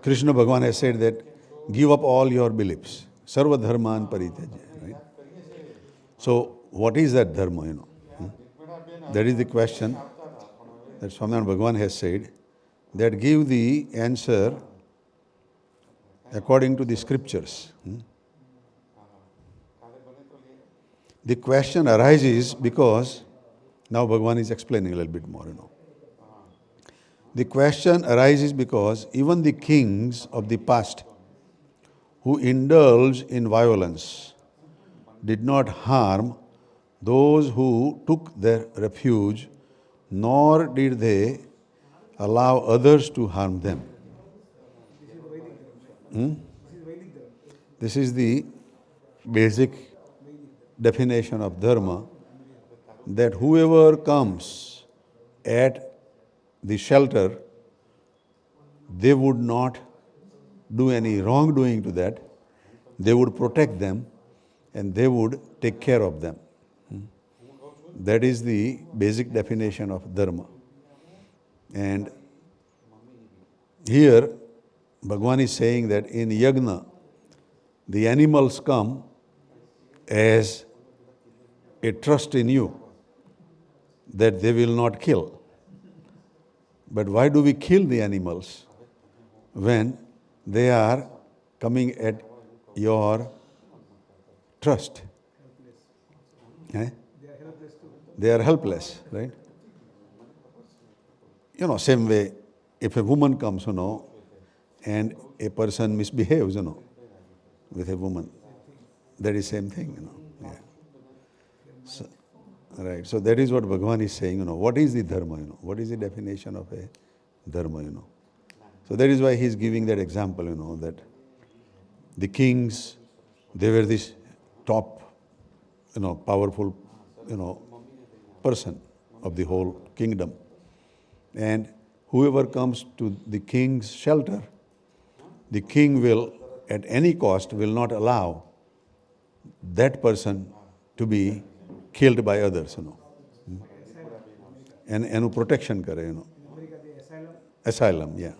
Krishna Bhagavan has said that give up all your beliefs. Sarva dharman parityaja. Right? So what is that dharma, That is the question that Swaminarayan Bhagavan has said, that give the answer according to the scriptures. The question arises because, now Bhagavan is explaining a little bit more, The question arises because even the kings of the past who indulged in violence did not harm those who took their refuge, nor did they allow others to harm them. This is the basic definition of dharma, that whoever comes at the shelter, they would not do any wrongdoing to that. They would protect them and they would take care of them. That is the basic definition of dharma. And here, Bhagavan is saying that in yagna, the animals come as a trust in you that they will not kill. But why do we kill the animals when they are coming at your trust? They are helpless, right? Same way, if a woman comes, and a person misbehaves, with a woman, that is same thing, Yeah. So, right. So that is what Bhagavan is saying, What is the dharma, What is the definition of a dharma, So that is why he is giving that example, that the kings, they were this top, powerful, person of the whole kingdom. And whoever comes to the king's shelter, the king will, at any cost, will not allow that person to be killed by others, And protection kare, Asylum, yeah.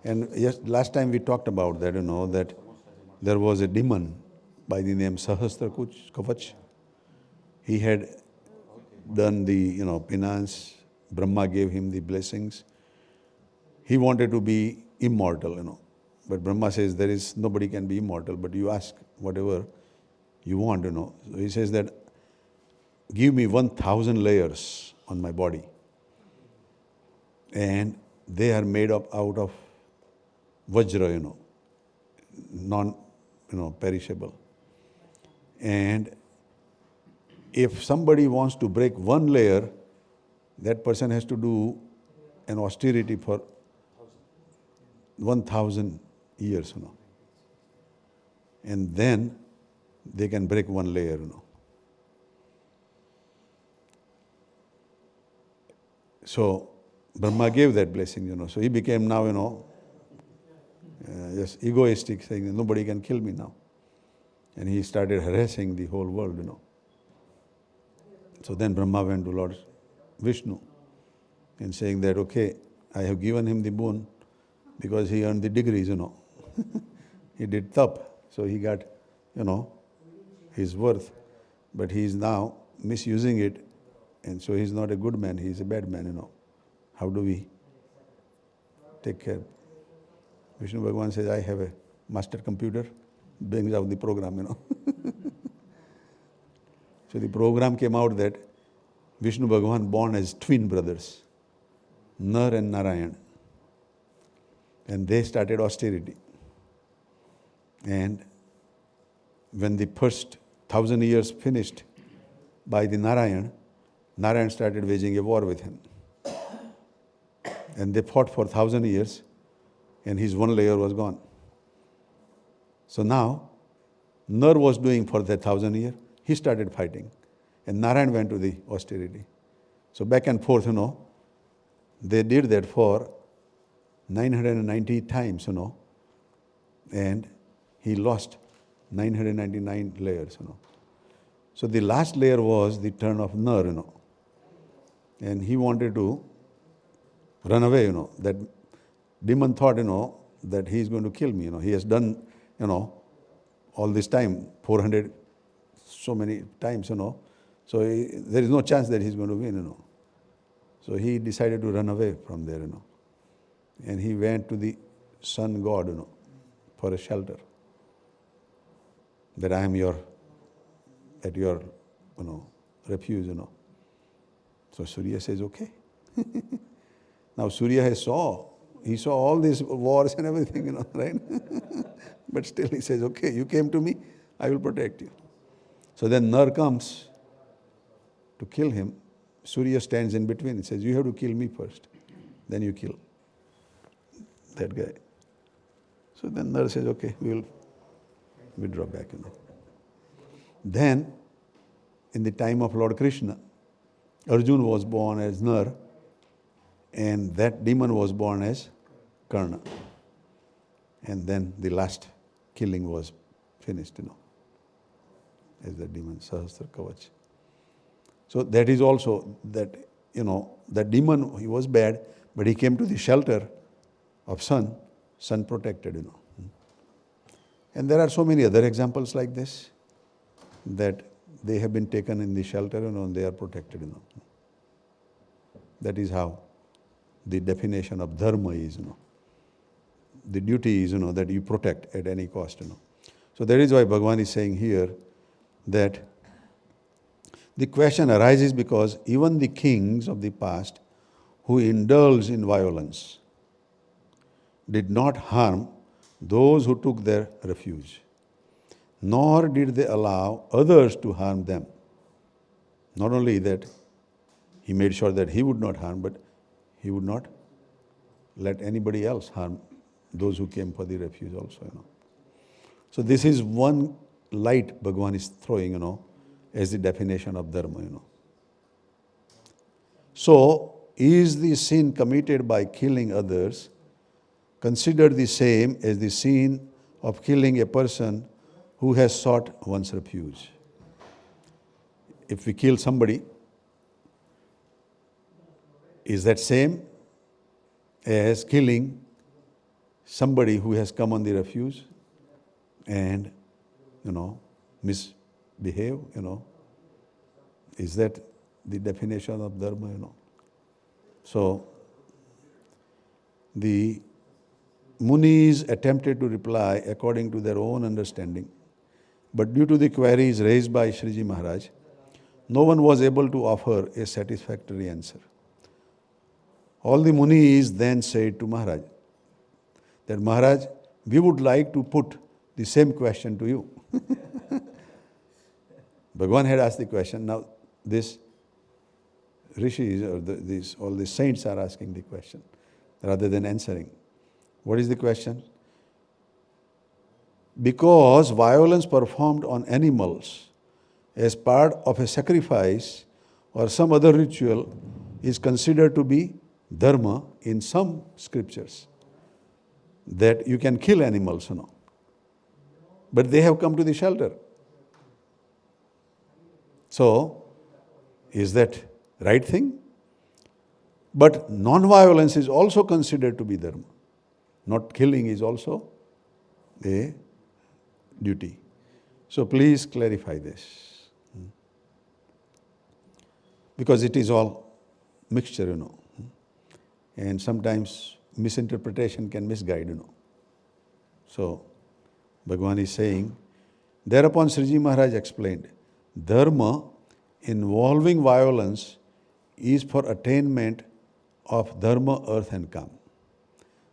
And yes, last time we talked about that, that there was a demon by the name Sahasra Kavach. He had done the, penance. Brahma gave him the blessings. He wanted to be immortal, But Brahma says nobody can be immortal, but you ask whatever you want, So he says that, give me 1,000 layers on my body. And they are made up out of vajra, non, perishable. And if somebody wants to break one layer, that person has to do an austerity for 1,000 years, And then they can break one layer, So Brahma gave that blessing, So he became now, just egoistic, saying nobody can kill me now. And he started harassing the whole world, So then Brahma went to Lord Vishnu and saying that, okay, I have given him the boon because he earned the degrees, He did tap, so he got, his worth. But he is now misusing it, and so he's not a good man, he is a bad man, How do we take care? Vishnu Bhagavan says, I have a master computer, brings out the program, So the program came out that Vishnu Bhagavan born as twin brothers, Nar and Narayan. And they started austerity. And when the first 1,000 years finished by the Narayan, Narayan started waging a war with him. And they fought for 1,000 years, and his one layer was gone. So now, Nar was doing for that 1,000 years, he started fighting. And Narayan went to the austerity. So back and forth, they did that for 990 times, and he lost 999 layers, So the last layer was the turn of Nar, and he wanted to run away, That demon thought, that he is going to kill me. He has done, all this time, 400 so many times, So there is no chance that he's going to win, So he decided to run away from there, And he went to the sun god, for a shelter. That I am at your, refuge, So Surya says, okay. Now Surya he saw all these wars and everything, right? But still he says, okay, you came to me, I will protect you. So then Nar comes to kill him. Surya stands in between. He says, you have to kill me first. Then you kill that guy. So then Nar says, okay, we will withdraw back, Then, in the time of Lord Krishna, Arjuna was born as Nar, and that demon was born as Karna. And then the last killing was finished, as the demon Sahasra Kavach. So that is also that, that demon, he was bad, but he came to the shelter of sun protected, And there are so many other examples like this, that they have been taken in the shelter, and they are protected, That is how the definition of dharma is, The duty is, that you protect at any cost, So that is why Bhagavan is saying here that the question arises because even the kings of the past who indulged in violence did not harm those who took their refuge, nor did they allow others to harm them. Not only that, he made sure that he would not harm, but he would not let anybody else harm those who came for the refuge also, So this is one light Bhagavan is throwing, as the definition of dharma, So, is the sin committed by killing others considered the same as the sin of killing a person who has sought one's refuge? If we kill somebody, is that same as killing somebody who has come on the refuge and, misbehave, Is that the definition of dharma, So, the Munis attempted to reply according to their own understanding, but due to the queries raised by Shriji Maharaj, no one was able to offer a satisfactory answer. All the Munis then said to Maharaj, that Maharaj, we would like to put the same question to you. Bhagavan had asked the question, now this rishis or all the saints are asking the question rather than answering. What is the question? Because violence performed on animals as part of a sacrifice or some other ritual is considered to be dharma in some scriptures, that you can kill animals, but they have come to the shelter. So, is that right thing? But non-violence is also considered to be dharma. Not killing is also a duty. So please clarify this. Because it is all mixture, And sometimes misinterpretation can misguide, So, Bhagavan is saying, thereupon Sriji Maharaj explained, dharma involving violence is for attainment of dharma, earth and kam.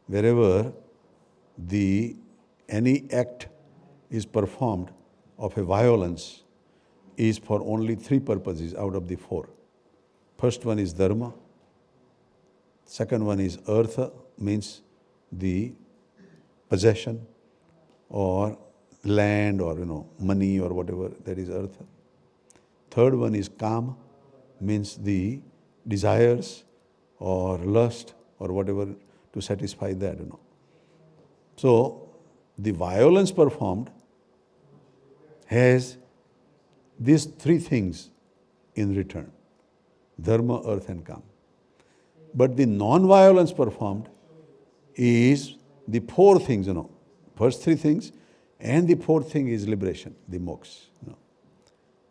Wherever any act is performed of a violence is for only 3 purposes out of the 4. First one is dharma. Second one is artha, means the possession or land or money or whatever, that is artha. Third one is kama, means the desires or lust or whatever to satisfy that, So, the violence performed has these 3 things in return: dharma, earth and kama. But the non-violence performed is the four things, first three things, and the fourth thing is liberation, the moksha.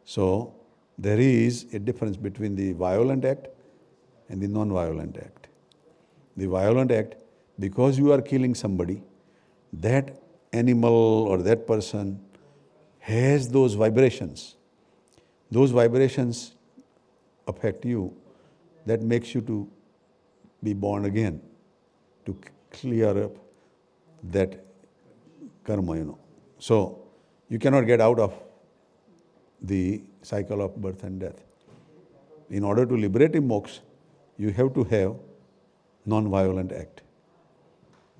So there is a difference between the violent act and the non-violent act. The violent act, because you are killing somebody, that animal or that person has those vibrations. Those vibrations affect you. That makes you to be born again, to clear up that karma. So you cannot get out of the cycle of birth and death. In order to liberate in moksha, you have to have non-violent act.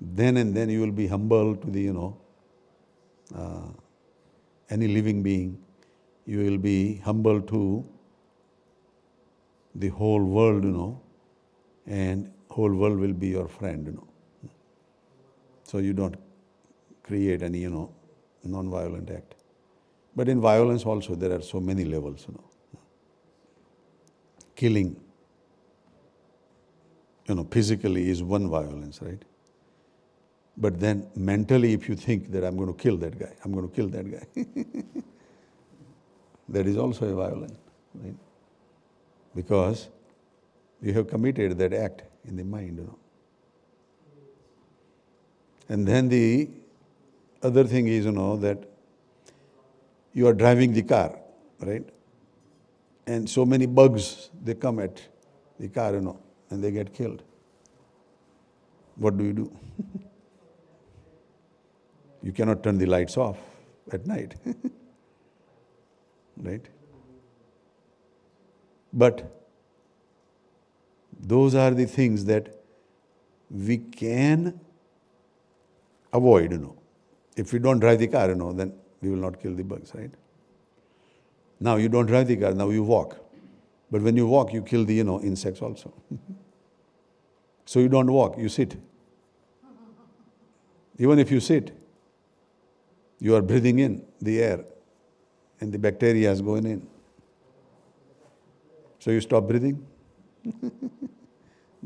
Then and then you will be humble to the, any living being. You will be humble to the whole world, and whole world will be your friend, So you don't create any, non-violent act. But in violence also there are so many levels, Killing, physically is one violence, right? But then mentally if you think that I'm going to kill that guy, that is also a violence, right? Because you have committed that act in the mind, And then the other thing is, that you are driving the car, right? And so many bugs, they come at the car, and they get killed. What do? You cannot turn the lights off at night, right? But those are the things that we can avoid, If we don't drive the car, then we will not kill the bugs, right? Now you don't drive the car, now you walk. But when you walk, you kill the, insects also. So you don't walk, you sit. Even if you sit, you are breathing in the air and the bacteria is going in. So you stop breathing,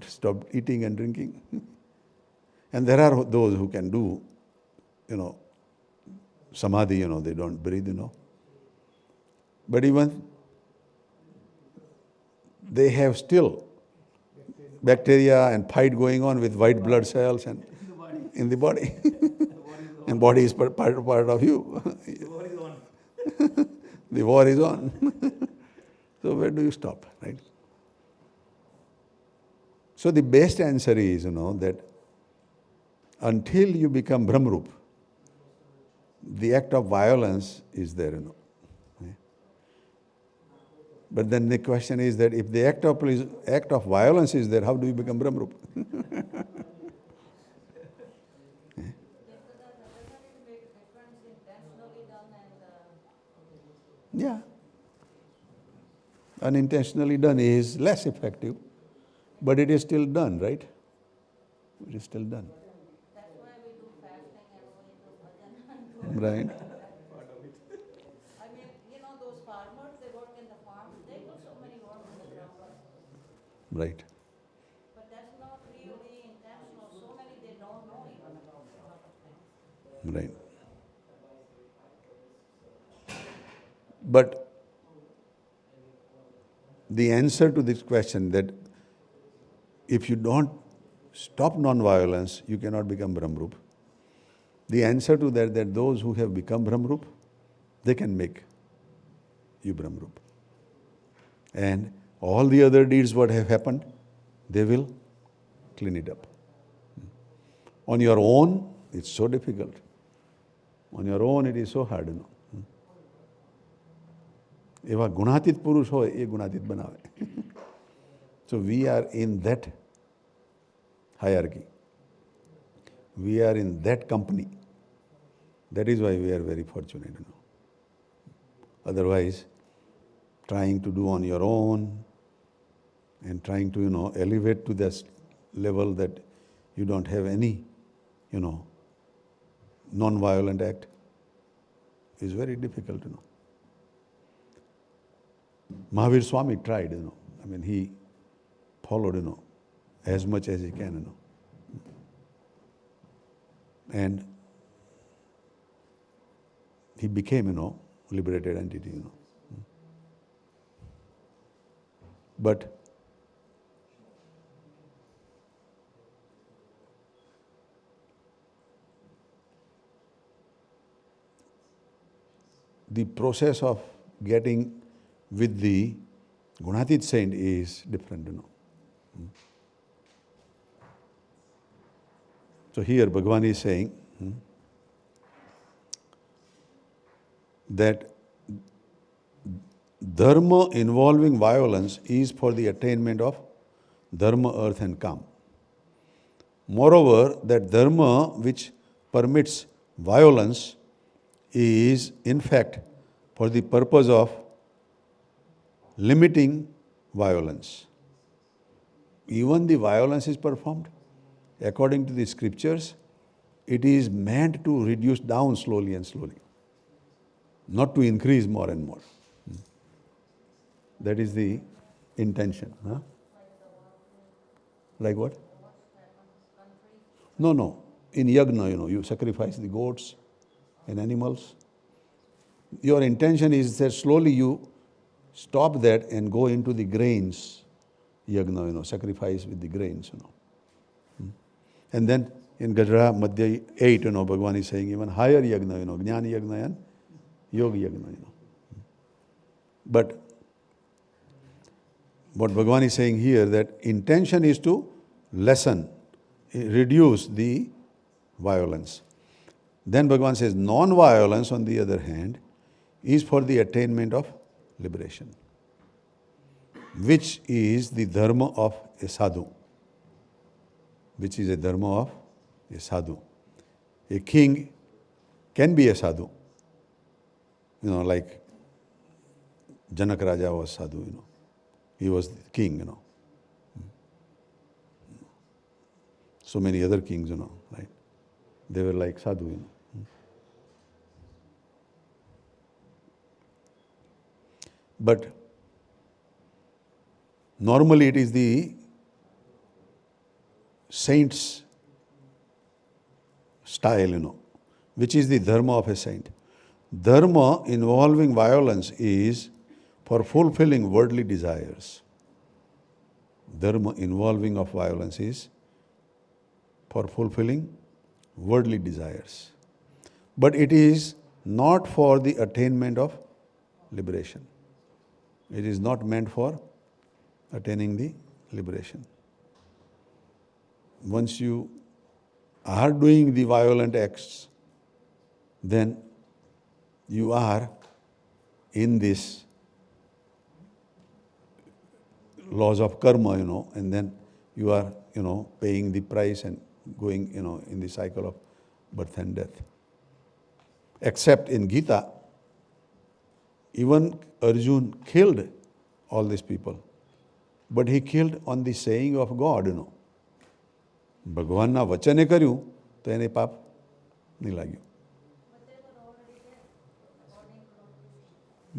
stop eating and drinking. And there are those who can do, samadhi, they don't breathe, But even they have still bacteria and fight going on with white blood cells and in the body. And body is part of you. The war is on. The war is on. So where do you stop, right? So the best answer is, that until you become Brahmarup, the act of violence is there, But then the question is that if the act of violence is there, how do you become Brahmarup? Yeah. Unintentionally done is less effective, but it is still done, right? It is still done. That's why we do fasting and we do bhajan. Right. I mean, those farmers, they work in the farms, they do so many work in the ground. Right. But that's not really intentional. So many, they don't know even about a lot of things. Right. But the answer to this question that if you don't stop non-violence, you cannot become Brahmarup. The answer to that those who have become Brahmarup, they can make you Brahmarup. And all the other deeds what have happened, they will clean it up. On your own, it's so difficult. On your own, it is so hard, એવા ગુણાતીત પુરુષ હોય એ ગુણાતીત બનાવે. So we are in that hierarchy. We are in that company. That is why we are very fortunate, Otherwise, trying to do on your own and trying to, elevate to this level that you don't have any, non-violent act is very difficult, Mahavir Swami tried, I mean, he followed, as much as he can, And he became, liberated entity. But the process of getting with the Gunatit saint is different. So here Bhagavan is saying that dharma involving violence is for the attainment of dharma, earth and kam. Moreover, that dharma which permits violence is in fact for the purpose of limiting violence. Even the violence is performed according to the scriptures, it is meant to reduce down slowly and slowly, not to increase more and more. That is the intention. Huh? Like what? No. In yagna, you sacrifice the goats and animals. Your intention is that slowly you stop that and go into the grains yagna, sacrifice with the grains. And then in Ghadhada Madhya 8, Bhagavan is saying even higher yagna, Jnana yagna and Yogi yagna. But what Bhagavan is saying here, that intention is to lessen, reduce the violence. Then Bhagavan says non-violence, on the other hand, is for the attainment of liberation, which is the dharma of a sadhu. Which is a dharma of a sadhu. A king can be a sadhu. Like Janak Raja was sadhu, He was the king, So many other kings, right? They were like sadhu, But normally it is the saint's style, which is the dharma of a saint. Dharma involving violence is for fulfilling worldly desires. Dharma involving of violence is for fulfilling worldly desires. But it is not for the attainment of liberation. It is not meant for attaining the liberation. Once you are doing the violent acts, then you are in this laws of karma, and then you are, paying the price and going, in the cycle of birth and death. Except in Gita, even Arjun killed all these people. But he killed on the saying of God, ભગવાનના વચને કર્યું તો એને પાપ નહીં લાગ્યું.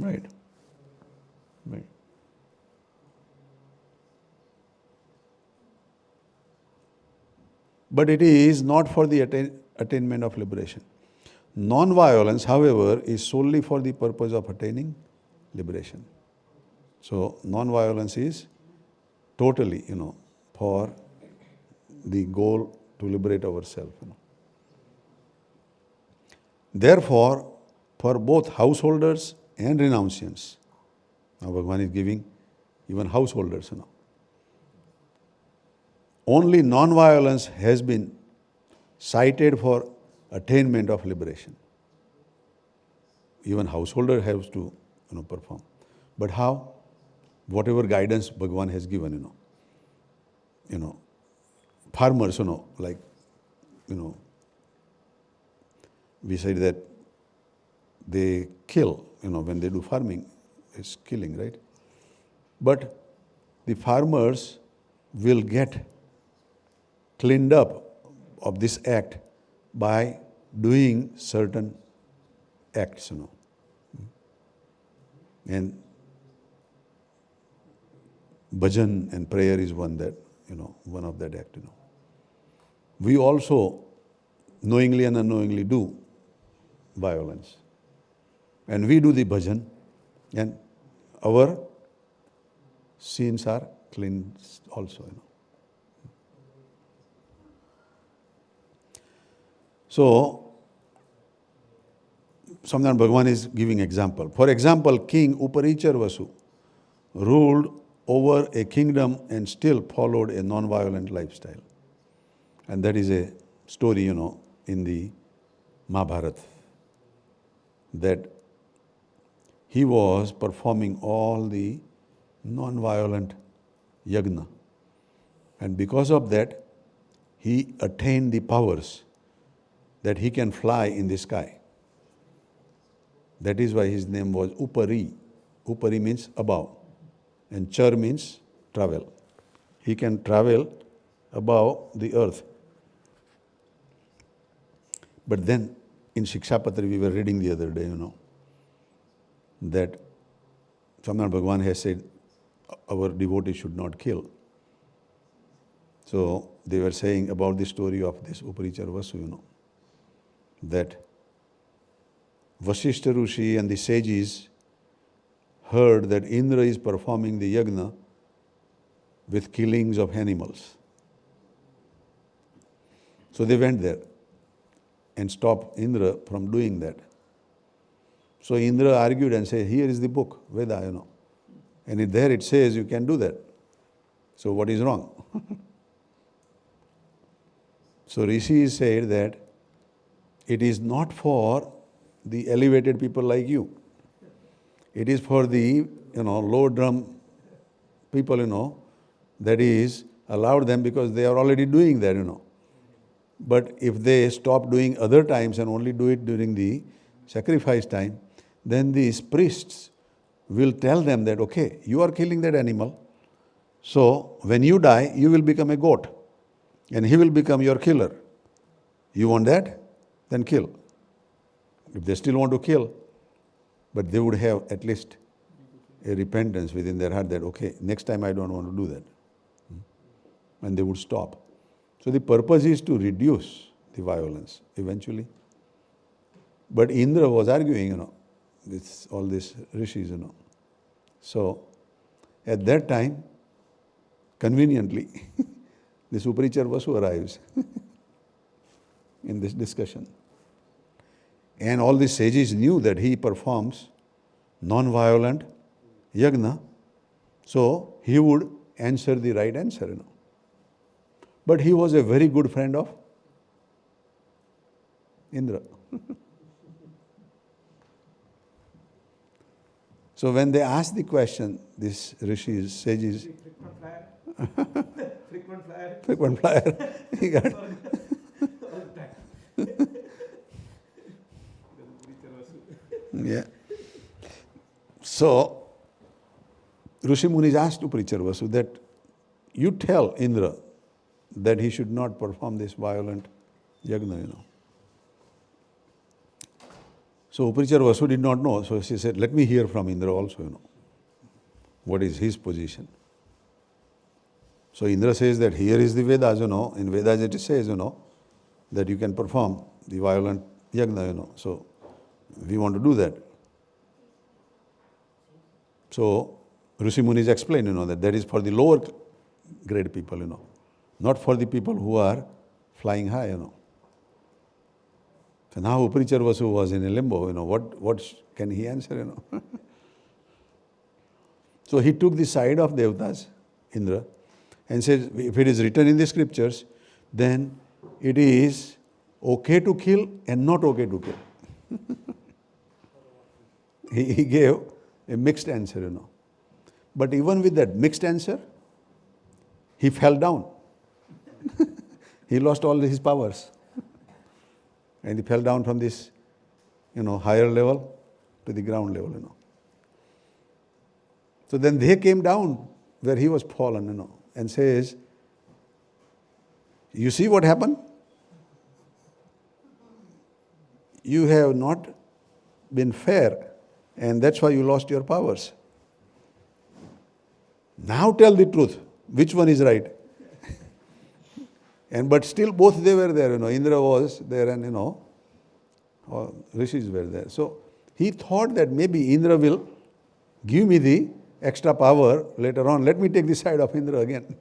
Right. But it is not for the attainment of liberation. Non-violence, however, is solely for the purpose of attaining liberation. So, non-violence is totally, for the goal to liberate ourselves. Therefore, for both householders and renunciants, now Bhagavan is giving even householders, only non-violence has been cited for attainment of liberation. Even householder has to, perform. But how? Whatever guidance Bhagavan has given, farmers, like, we said that they kill, when they do farming, it's killing, right? But the farmers will get cleaned up of this act by doing certain acts, And bhajan and prayer is one of that act, We also knowingly and unknowingly do violence. And we do the bhajan, and our sins are cleansed also. So, Swaminarayan Bhagavan is giving example. For example, King Uparichar Vasu ruled over a kingdom and still followed a non-violent lifestyle. And that is a story, in the Mahabharata, that he was performing all the non-violent yagna. And because of that, he attained the powers that he can fly in the sky. That is why his name was Upari. Upari means above, and Char means travel. He can travel above the earth. But then in Shikshapatri we were reading the other day, that Swaminarayan Bhagavan has said our devotees should not kill. So they were saying about the story of this Uparichar Vasu, that Vasishtha Rishi and the sages heard that Indra is performing the yagna with killings of animals. So they went there and stopped Indra from doing that. So Indra argued and said, here is the book, Veda, and there it says you can do that. So what is wrong? So Rishi said that it is not for the elevated people like you. It is for the, low drum people, that is allowed them because they are already doing that, But if they stop doing other times and only do it during the sacrifice time, then these priests will tell them that, okay, you are killing that animal, so when you die, you will become a goat and he will become your killer. You want that? Then kill. If they still want to kill, but they would have at least a repentance within their heart that, okay, next time I don't want to do that. And they would stop. So the purpose is to reduce the violence eventually. But Indra was arguing, with all these rishis, So at that time, conveniently, this Uparichar Vasu arrives in this discussion. And all the sages knew that he performs non-violent yagna, so he would answer the right answer, But he was a very good friend of Indra. So when they asked the question, these rishis, sages, frequent flyer, he got. Yeah. So Rishi Munis asked Uparichar Vasu that you tell Indra that he should not perform this violent yagna, So Uparichar Vasu did not know. So she said, let me hear from Indra also, what is his position. So Indra says that here is the Vedas, in Vedas it says, that you can perform the violent yagna, So we want to do that. So Rishi Munis explained, that is for the lower grade people, not for the people who are flying high, So now Uparichar Vasu was in a limbo, what can he answer, So he took the side of Devatas, Indra, and said, if it is written in the scriptures, then it is okay to kill and not okay to kill. He gave a mixed answer, But even with that mixed answer, he fell down. He lost all his powers. And he fell down from this, higher level to the ground level, So then they came down where he was fallen, and says, you see what happened? You have not been fair, and that's why you lost your powers. Now tell the truth. Which one is right? But still both they were there, Indra was there and, all rishis were there. So he thought that maybe Indra will give me the extra power later on. Let me take the side of Indra again.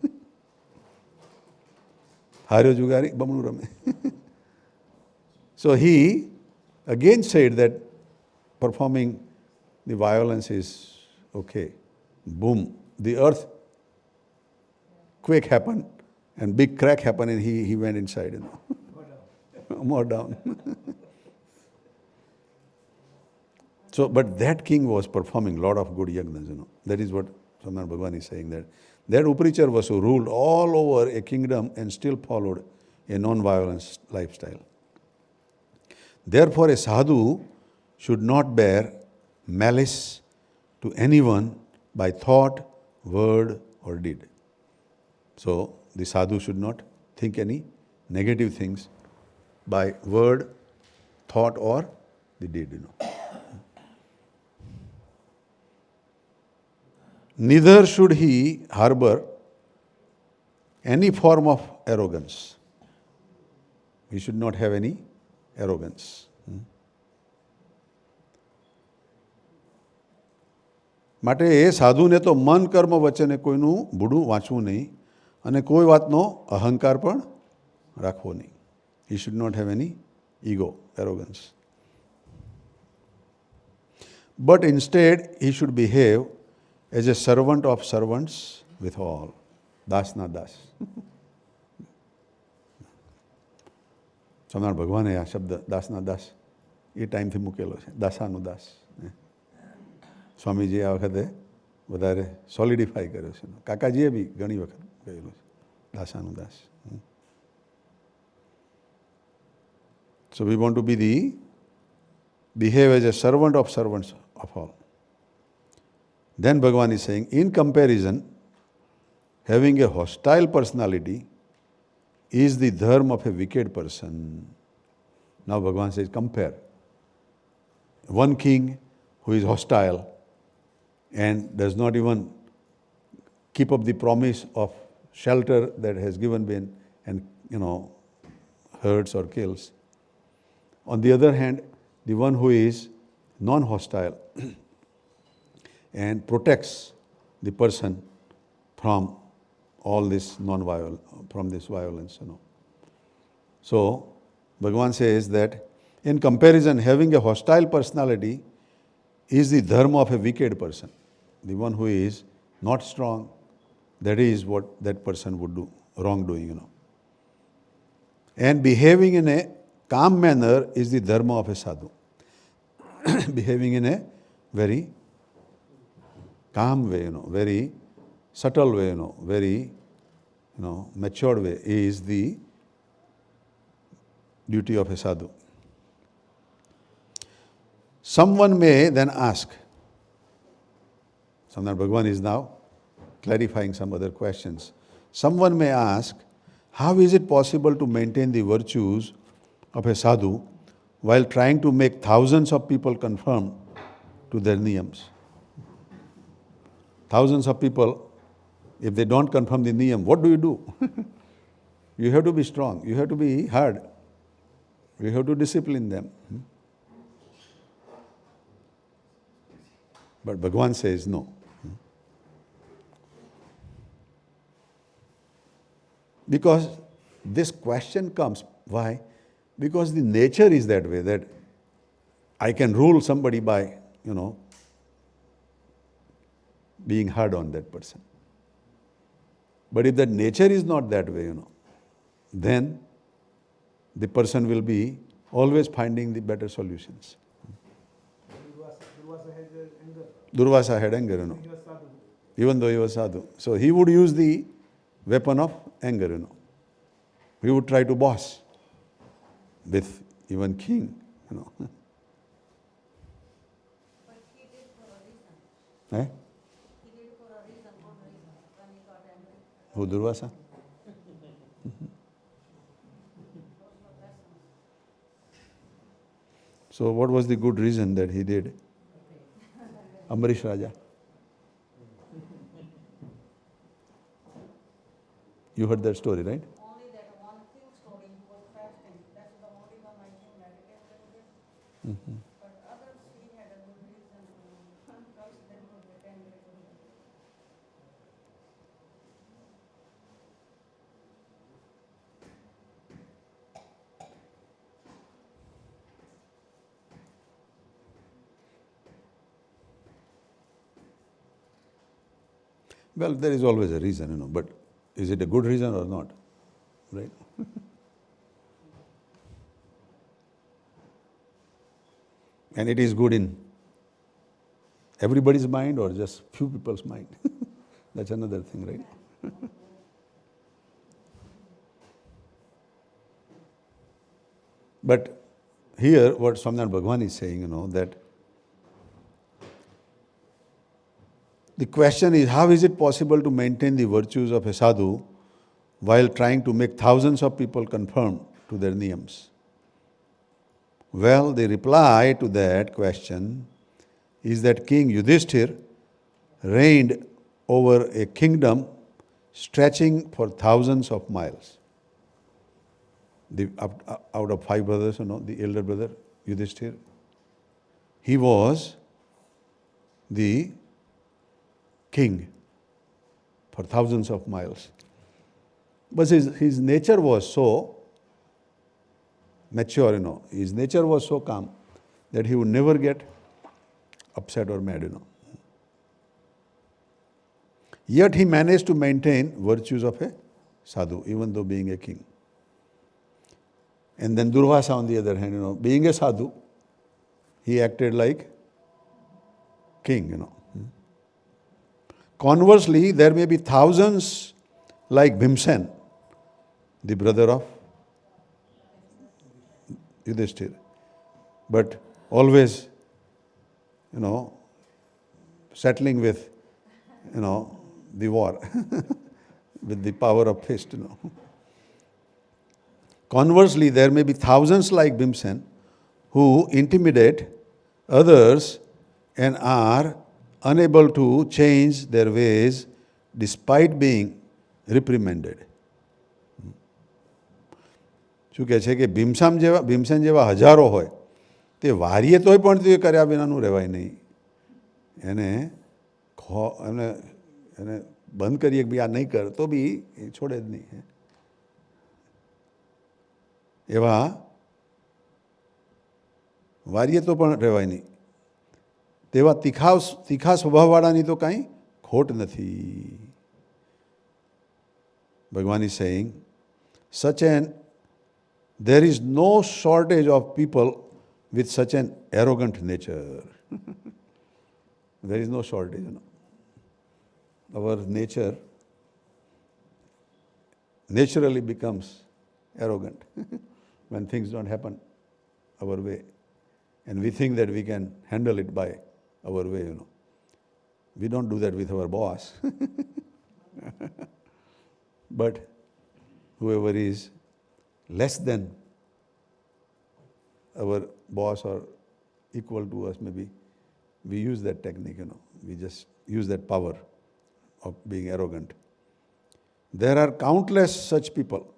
Haryo Jugari, Bamnu Rame. So he again said that performing the violence is okay. Boom. The earth quake happened and big crack happened and he went inside, More down. So, but that king was performing a lot of good yagnas, That is what Samar Bhagwan is saying, that Uparichar Vasu ruled all over a kingdom and still followed a non-violence lifestyle. Therefore, a sadhu should not bear malice to anyone by thought, word or deed. So, the sadhu should not think any negative things by word, thought or the deed, Neither should he harbor any form of arrogance. He should not have any arrogance. માટે એ સાધુને તો મન કર્મ વચ્ચે કોઈનું બુડું વાંચવું નહીં અને કોઈ વાતનો અહંકાર પણ રાખવો નહીં. He should not have any ego, arrogance. But instead, he should behave as a servant of servants with all. Das na das. Swaminarayan ભગવાને આ શબ્દ દાસના દાસ એ ટાઈમથી મૂકેલો છે, દાસાનો દાસ. સ્વામીજીએ આ વખતે વધારે સોલિડિફાઈ કર્યો છે. કાકાજીએ બી ઘણી વખત કહેલું છે, દાસાનો દાસ. So we want to behave as a servant of servants of all. Then Bhagavan is saying, in comparison, having a hostile personality is the dharma of a wicked person. Now Bhagavan says, compare. One king who is hostile and does not even keep up the promise of shelter that has given been and, hurts or kills. On the other hand, the one who is non-hostile and protects the person from all this from this violence, So, Bhagavan says that in comparison, having a hostile personality is the dharma of a wicked person. The one who is not strong, that is what that person would do, wrongdoing, And behaving in a calm manner is the dharma of a sadhu. Behaving in a very calm way, very subtle way, very, matured way is the duty of a sadhu. Someone may then ask, Samar Bhagavan is now clarifying some other questions. Someone may ask, how is it possible to maintain the virtues of a sadhu while trying to make thousands of people conform to their niyams? Thousands of people, if they don't conform the niyam, what do? You have to be strong. You have to be hard. You have to discipline them. But Bhagavan says no. Because this question comes, why? Because the nature is that way, that I can rule somebody by, being hard on that person. But if that nature is not that way, then the person will be always finding the better solutions. Durvasa had anger, even though he was sadhu. So he would use the weapon of anger, He would try to boss with even king, But he did for a reason. Eh? He did for a reason, good reason, when he got angry. Who, Durvasa? So what was the good reason that he did? Ambarish Raja. You heard that story, right? Only that one But others, he had a good reason to curse them or get angry with them. Well, there is always a reason, but is it a good reason or not? Right? And it is good in everybody's mind or just few people's mind? That's another thing, right? But here, what Swaminarayan Bhagavan is saying, that the question is, how is it possible to maintain the virtues of a sadhu while trying to make thousands of people conform to their niyams? Well, the reply to that question is that King Yudhishthir reigned over a kingdom stretching for thousands of miles. Out of 5 brothers, the elder brother, Yudhishthir, he was the king for thousands of miles. But his nature was so mature, his nature was so calm that he would never get upset or mad. Yet he managed to maintain virtues of a sadhu, even though being a king. And then Durvasa, on the other hand, being a sadhu, he acted like king. Conversely, there may be thousands like Bhimsen, the brother of Yudhishthir, but always, settling with, the war with the power of fist. Conversely, there may be thousands like Bhimsen who intimidate others and are unable to change their ways despite being reprimanded. શું કહે છે કે ભીમસેન જેવા હજારો હોય તે વારીએ તોય પણ તે કર્યા વિનાનું રહેવાય નહીં. એને બંધ કરીએ કે ભાઈ આ નહીં કર તો બી એ છોડે જ નહીં. એવા વારીએ તો પણ રહેવાય નહીં. તેવા તીખા સ્વભાવવાળાની તો કાંઈ ખોટ નથી. ભગવાન is saying, there is no shortage of people with such an arrogant nature. There is no shortage. Our nature naturally becomes arrogant when things don't happen our way. And we think that we can handle it by our way. We don't do that with our boss. But whoever is less than our boss or equal to us, maybe we use that technique, we just use that power of being arrogant. There are countless such people.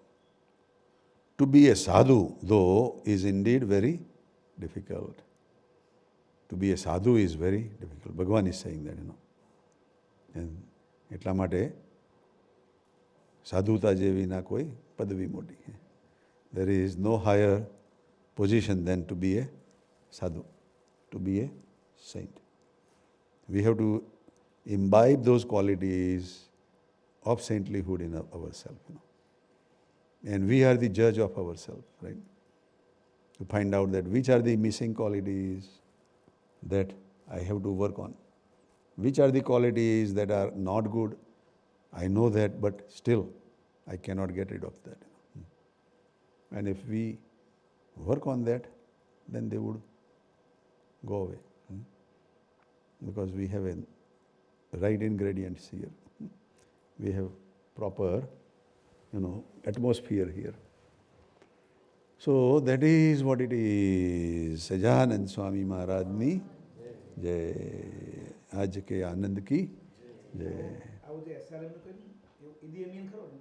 To be a sadhu, though, is indeed very difficult. To be a sadhu is very difficult. Bhagavan is saying that, And એટલા માટે સાધુતા જેવી ના કોઈ પદવી મોટી. There is no higher position than to be a sadhu, to be a saint. We have to imbibe those qualities of saintlyhood in ourselves. And we are the judge of ourselves, right? To find out that which are the missing qualities that I have to work on. Which are the qualities that are not good? I know that, but still I cannot get rid of that. And if we work on that, then they would go away. Because we have a right ingredients here. We have proper, atmosphere here. So that is what it is. Sajanand Swami Maharajni Jai. आज के आनंद की जय. આવું જે SRM નું કર્યું, એવું Indian ખરો ને